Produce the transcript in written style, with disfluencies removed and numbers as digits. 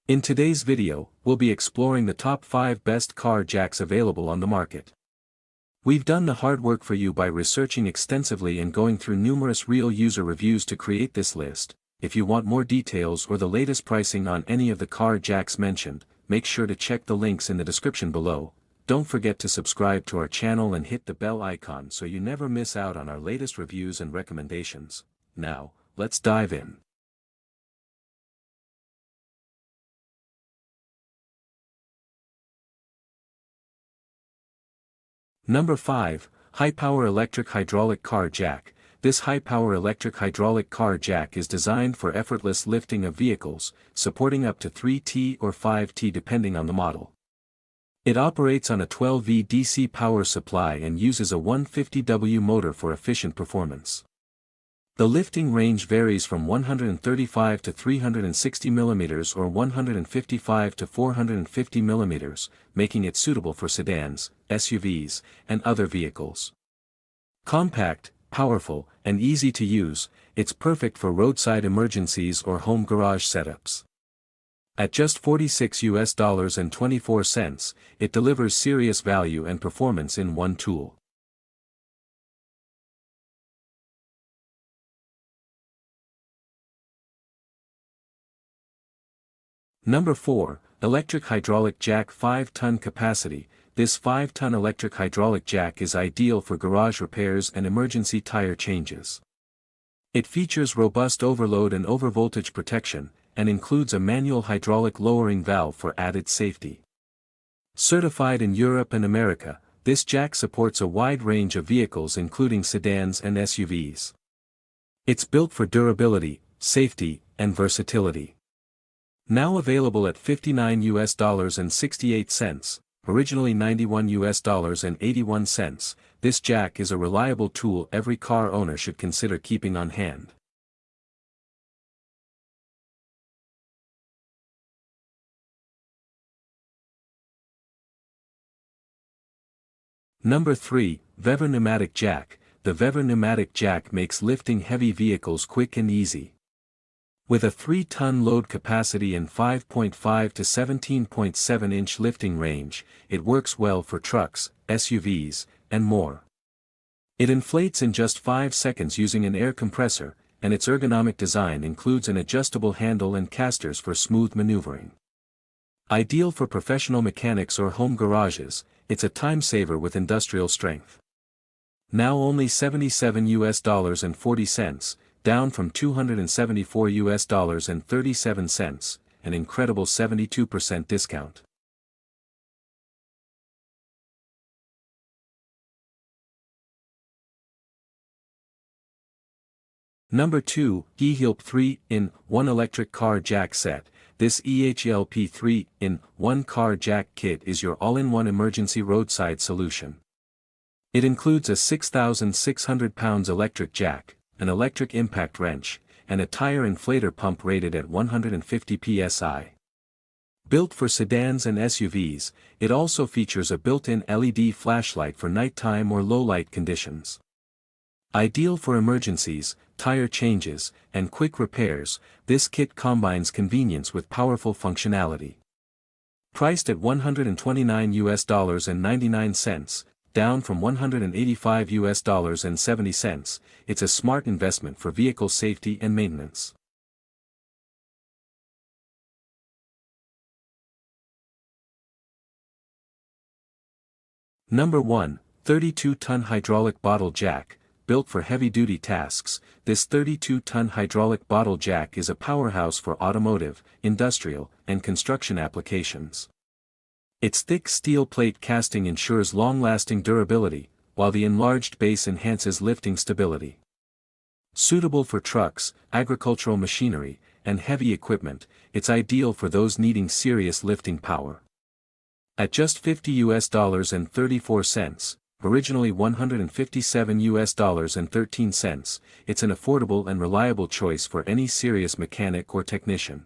In today's video, we'll be exploring the top 5 best car jacks available on the market. We've done the hard work for you by researching extensively and going through numerous real user reviews to create this list. If you want more details or the latest pricing on any of the car jacks mentioned, make sure to check the links in the description below. Don't forget to subscribe to our channel and hit the bell icon so you never miss out on our latest reviews and recommendations. Now, let's dive in. Number 5, High-Power Electric Hydraulic Car Jack. This high-power electric hydraulic car jack is designed for effortless lifting of vehicles, supporting up to 3T or 5T depending on the model. It operates on a 12V DC power supply and uses a 150W motor for efficient performance. The lifting range varies from 135 to 360 mm or 155 to 450 mm, making it suitable for sedans, SUVs, and other vehicles. Compact, powerful, and easy to use, it's perfect for roadside emergencies or home garage setups. At just $46.24, it delivers serious value and performance in one tool. Number 4, Electric Hydraulic Jack 5-ton Capacity. This 5-ton electric hydraulic jack is ideal for garage repairs and emergency tire changes. It features robust overload and overvoltage protection, and includes a manual hydraulic lowering valve for added safety. Certified in Europe and America, this jack supports a wide range of vehicles including sedans and SUVs. It's built for durability, safety, and versatility. Now available at $59.68, originally $91.81, this jack is a reliable tool every car owner should consider keeping on hand. Number 3, VEVOR Pneumatic Jack. The VEVOR Pneumatic Jack makes lifting heavy vehicles quick and easy. With a 3-ton load capacity and 5.5 to 17.7-inch lifting range, it works well for trucks, SUVs, and more. It inflates in just 5 seconds using an air compressor, and its ergonomic design includes an adjustable handle and casters for smooth maneuvering. Ideal for professional mechanics or home garages, it's a time saver with industrial strength. Now only $77.40, down from $274.37, an incredible 72% discount. Number 2, E-HEELP 3-in-1 Electric Car Jack Set. This E-HEELP 3-in-1 car jack kit is your all-in-one emergency roadside solution. It includes a 6,600 pounds electric jack, an electric impact wrench, and a tire inflator pump rated at 150 psi. Built for sedans and SUVs, it also features a built-in LED flashlight for nighttime or low-light conditions. Ideal for emergencies, tire changes, and quick repairs, this kit combines convenience with powerful functionality. Priced at $129.99, down from $185.70, it's a smart investment for vehicle safety and maintenance. Number 1, 32-ton Hydraulic Bottle Jack. Built for heavy-duty tasks, this 32-ton hydraulic bottle jack is a powerhouse for automotive, industrial, and construction applications. Its thick steel plate casting ensures long-lasting durability, while the enlarged base enhances lifting stability. Suitable for trucks, agricultural machinery, and heavy equipment, it's ideal for those needing serious lifting power. At just $50.34, originally $157.13, it's an affordable and reliable choice for any serious mechanic or technician.